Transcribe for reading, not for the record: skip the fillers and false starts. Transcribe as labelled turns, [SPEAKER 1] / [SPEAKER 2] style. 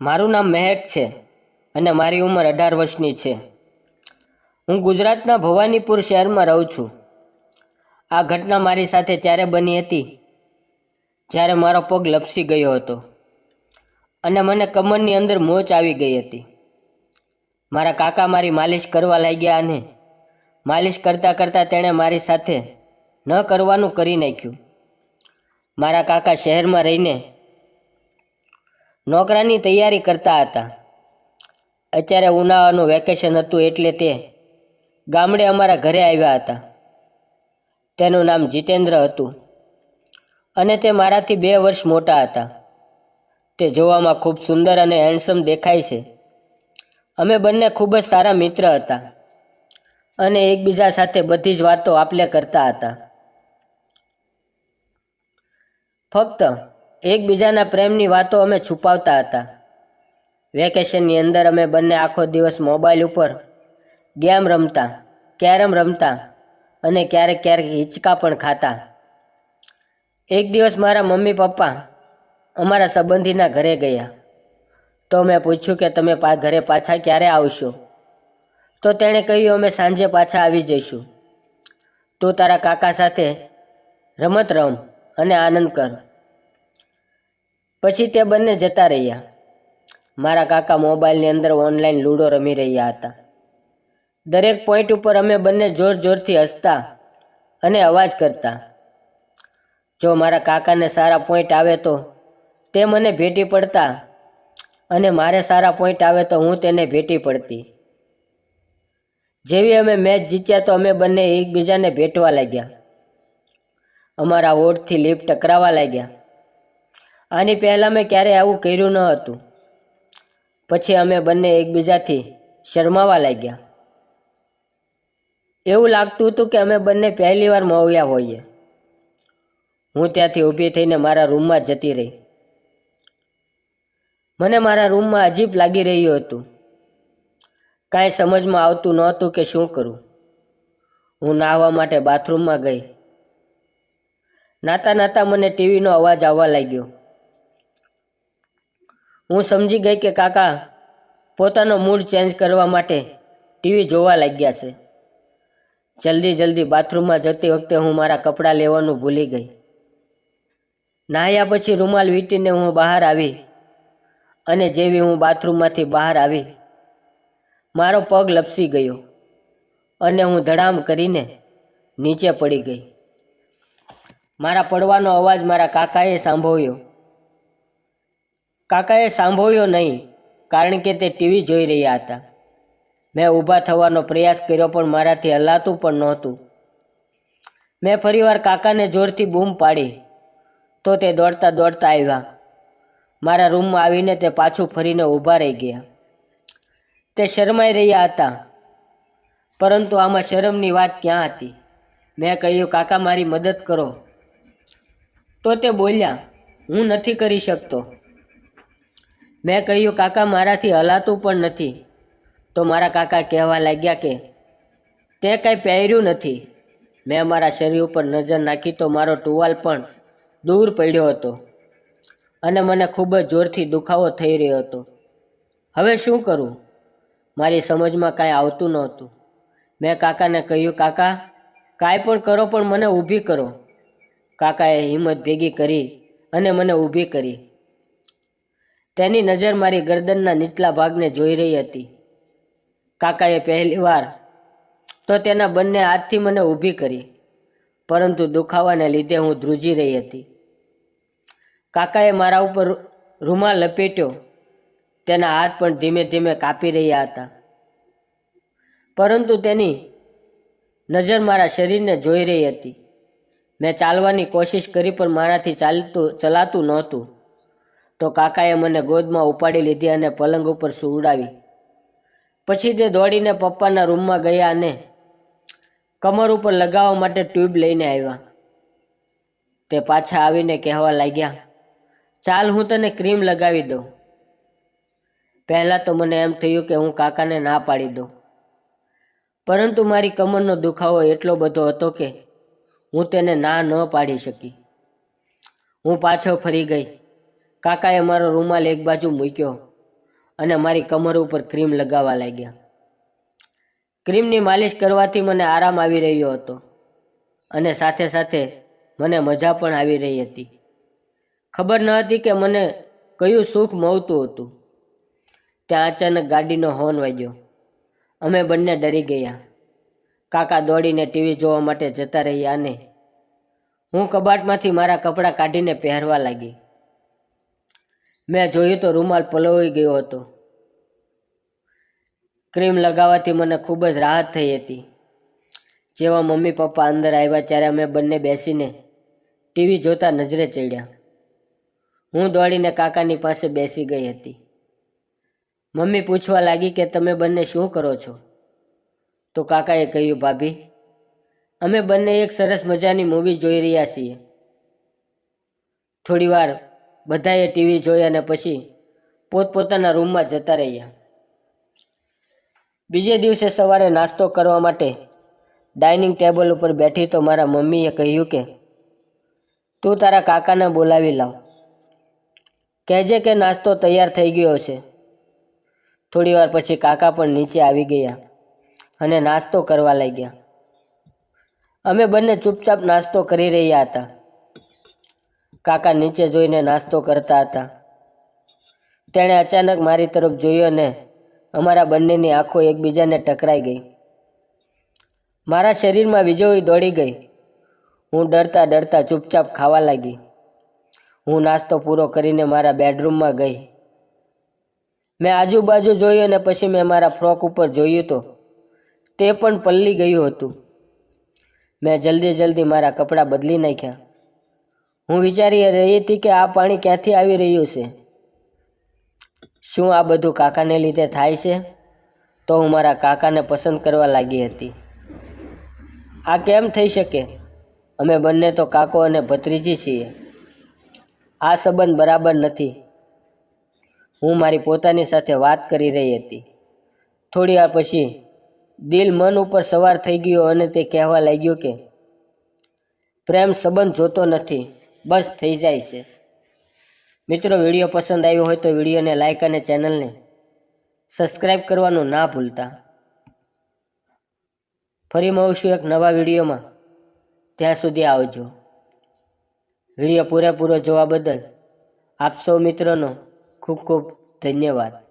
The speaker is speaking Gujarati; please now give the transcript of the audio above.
[SPEAKER 1] મારું નામ મહેક છે અને મારી ઉંમર 18 વર્ષની છે. હું ગુજરાતના ભવાનીપુર શહેરમાં રહું છું. આ ઘટના મારી સાથે ત્યારે બની હતી જ્યારે મારો પગ લપસી ગયો હતો અને મને કમરની અંદર મોચ આવી ગઈ હતી. મારા કાકા મારી માલિશ કરવા લાગ્યા અને માલિશ કરતાં કરતાં તેણે મારી સાથે ન કરવાનું કરી નાખ્યું. મારા કાકા શહેરમાં રહીને નોકરાની તૈયારી કરતા હતા. અત્યારે ઉનાળાનું વેકેશન હતું એટલે તે ગામડે અમારા ઘરે આવ્યા હતા. તેનું નામ જીતેન્દ્ર હતું અને તે મારાથી 2 વર્ષ મોટા હતા. તે જોવામાં ખૂબ સુંદર અને હેન્ડસમ દેખાય છે. અમે બંને ખૂબ જ સારા મિત્ર હતા અને એકબીજા સાથે બધી જ વાતો આપલે કરતા હતા. ફક્ત એકબીજાના પ્રેમની વાતો અમે છુપાવતા હતા. વેકેશનની અંદર અમે બંને આખો દિવસ મોબાઈલ ઉપર ગેમ રમતા, કેરમ રમતા અને ક્યારેક ક્યારેક હિંચકા પણ ખાતા. એક દિવસ મારા મમ્મી પપ્પા અમારા સંબંધીના ઘરે ગયા તો મેં પૂછ્યું કે તમે ઘરે પાછા ક્યારે આવશો? તો તેણે કહ્યું અમે સાંજે પાછા આવી જઈશું. તું તારા કાકા સાથે રમત રમ અને આનંદ કર. પછી તે બંને જતા રહ્યા. મારા કાકા મોબાઈલની અંદર ઓનલાઈન લૂડો રમી રહ્યા હતા. દરેક પોઈન્ટ ઉપર અમે બંને જોર જોરથી હસતા અને અવાજ કરતા. જો મારા કાકાને સારા પોઈન્ટ આવે તો તે મને ભેટી પડતા અને મારે સારા પોઈન્ટ આવે તો હું તેને ભેટી પડતી. જેવી અમે મેચ જીત્યા તો અમે બંને એકબીજાને ભેટવા લાગ્યા. અમારા હોઠથી લીપ ટકરાવા લાગ્યા. આની પહેલાં મેં ક્યારેય આવું કર્યું ન હતું. પછી અમે બંને એકબીજાથી શરમાવા લાગ્યા. એવું લાગતું હતું કે અમે બંને પહેલી વાર મળ્યા હોઈએ. હું ત્યાંથી ઊભી થઈને મારા રૂમમાં જતી રહી. મને મારા રૂમમાં અજીબ લાગી રહ્યું હતું. કાંઈ સમજમાં આવતું નહોતું કે શું કરું. હું નાહવા માટે બાથરૂમમાં ગઈ. નાતા નાતા મને ટીવીનો અવાજ આવવા લાગ્યો. હું સમજી ગઈ કે કાકા પોતાનો મૂડ ચેન્જ કરવા માટે ટીવી જોવા લાગ્યા છે. જલ્દી બાથરૂમમાં જતી વખતે હું મારા કપડાં લેવાનું ભૂલી ગઈ. નાહ્યા પછી રૂમાલ વીંટીને હું બહાર આવી અને જેવી હું બાથરૂમમાંથી બહાર આવી મારો પગ લપસી ગયો અને હું ધડામ કરીને નીચે પડી ગઈ. મારા પડવાનો અવાજ મારા કાકાએ સાંભળ્યો. કાકાએ સાંભળ્યો નહીં કારણ કે તે ટીવી જોઈ રહ્યા હતા. મેં ઊભા થવાનો પ્રયાસ કર્યો પણ મારાથી હલાતું પણ નહોતું. મેં ફરીવાર કાકાને જોરથી બૂમ પાડી તો તે દોડતા દોડતા આવ્યા. મારા રૂમમાં આવીને તે પાછું ફરીને ઊભા રહી ગયા. તે શરમાઈ રહ્યા હતા પરંતુ આમાં શરમની વાત ક્યાં હતી. મેં કહ્યું કાકા મારી મદદ કરો. તો તે બોલ્યા હું નથી કરી શકતો. મેં કહ્યું કાકા મારાથી હલાતું પણ નથી. તો મારા કાકા કહેવા લાગ્યા કે તે કાંઈ પહેર્યું નથી. મેં મારા શરીર ઉપર નજર નાખી તો મારો ટુવાલ પણ દૂર પડ્યો હતો અને મને ખૂબ જ જોરથી દુખાવો થઈ રહ્યો હતો. હવે શું કરું? મારી સમજમાં કાંઈ આવતું નહોતું. મેં કાકાને કહ્યું કાકા કાંઈ પણ કરો પણ મને ઊભી કરો. કાકાએ હિંમત ભેગી કરી અને મને ઊભી કરી. તેની નજર મારી ગરદનના નીચલા ભાગને જોઈ રહી હતી. કાકાએ પહેલી વાર તો તેના બંને હાથથી મને ઊભી કરી પરંતુ દુખાવાને લીધે હું ધ્રુજી રહી હતી. કાકાએ મારા ઉપર રૂમાલ લપેટ્યો. તેના હાથ પણ ધીમે ધીમે કાપી રહ્યા હતા પરંતુ તેની નજર મારા શરીરને જોઈ રહી હતી. મેં ચાલવાની કોશિશ કરી પણ મારાથી ચલાતું નહોતું. તો કાકાએ મને ગોદમાં ઉપાડી લીધી અને પલંગ ઉપર સુવડાવી. પછી તે દોડીને પપ્પાના રૂમમાં ગયા અને કમર ઉપર લગાવવા માટે ટ્યુબ લઈને આવ્યા. તે પાછા આવીને કહેવા લાગ્યા ચાલ હું તને ક્રીમ લગાવી દઉં. પહેલાં તો મને એમ થયું કે હું કાકાને ના પાડી દઉં પરંતુ મારી કમરનો દુખાવો એટલો બધો હતો કે હું તેને ના ન પાડી શકી. હું પાછો ફરી ગઈ. કાકાએ મારો રૂમાલ એક બાજુ મૂક્યો અને મારી કમર ઉપર ક્રીમ લગાવવા લાગ્યા. ક્રીમની માલિશ કરવાથી મને આરામ આવી રહ્યો હતો અને સાથે સાથે મને મજા પણ આવી રહી હતી. ખબર ન હતી કે મને કયું સુખ મળતું હતું. ત્યાં અચાનક ગાડીનો હોર્ન વાગ્યો. અમે બંને ડરી ગયા. કાકા દોડીને ટીવી જોવા માટે જતા રહ્યા અને હું કબાટમાંથી મારા કપડાં કાઢીને પહેરવા લાગી. મેં જોયું તો રૂમાલ પલળી ગયો હતો. ક્રીમ લગાવવાથી મને ખૂબ જ રાહત થઈ હતી. જેવા મમ્મી પપ્પા અંદર આવ્યા ત્યારે અમે બંને બેસીને ટીવી જોતા નજરે ચડ્યા. હું દોડીને કાકાની પાસે બેસી ગઈ હતી. મમ્મી પૂછવા લાગી કે તમે બંને શું કરો છો? તો કાકાએ કહ્યું, ભાભી, અમે બંને એક સરસ મજાની મૂવી જોઈ રહ્યા છીએ. થોડી વાર બધાએ ટીવી જોઈ અને પછી પોતપોતાના રૂમમાં જતા રહ્યા. બીજે દિવસે સવારે નાસ્તો કરવા માટે ડાઇનિંગ ટેબલ ઉપર બેઠી તો મારા મમ્મીએ કહ્યું કે તું તારા કાકાને બોલાવી લાવ. કહેજે કે નાસ્તો તૈયાર થઈ ગયો છે. થોડી વાર પછી કાકા પણ નીચે આવી ગયા અને નાસ્તો કરવા લાગ્યા. અમે બંને ચૂપચાપ નાસ્તો કરી રહ્યા હતા. કાકા નીચે જોઈને નાસ્તો કરતા હતા. તેણે અચાનક મારી તરફ જોયું અને અમારા બંનેની આંખો એકબીજાને ટકરાઈ ગઈ. મારા શરીરમાં વીજળી દોડી ગઈ. હું ડરતા ડરતા ચૂપચાપ ખાવા લાગી. હું નાસ્તો પૂરો કરીને મારા બેડરૂમમાં ગઈ. મેં આજુબાજુ જોયું અને પછી મેં મારા ફ્રોક ઉપર જોયું તો તે પણ પલળી ગયું હતું. મેં જલ્દી મારા કપડાં બદલી નાખ્યા. હું વિચારી રહી હતી કે આ પાણી ક્યાંથી આવી રહ્યું છે? શું આ બધું કાકાને લીધે થાય છે? તો હું મારા કાકાને પસંદ કરવા લાગી હતી. આ કેમ થઈ શકે? અમે બંને તો કાકો અને ભત્રીજી છીએ. આ સંબંધ બરાબર નથી. હું મારી પોતાની સાથે વાત કરી રહી હતી. થોડી વાર પછી દિલ મન ઉપર સવાર થઈ ગયો અને તે કહેવા લાગ્યું કે પ્રેમ સંબંધ જોતો નથી, બસ થઈ જાય છે. મિત્રો, વિડીયો પસંદ આવ્યો હોય તો વિડીયોને લાઈક અને ચેનલને સબસ્ક્રાઈબ કરવાનું ના ભૂલતા. ફરી મળીશું એક નવા વિડીયોમાં. ત્યાં સુધી આવજો. વિડીયો પૂરેપૂરો જોવા બદલ આપ સૌ મિત્રોનો ખૂબ ખૂબ ધન્યવાદ.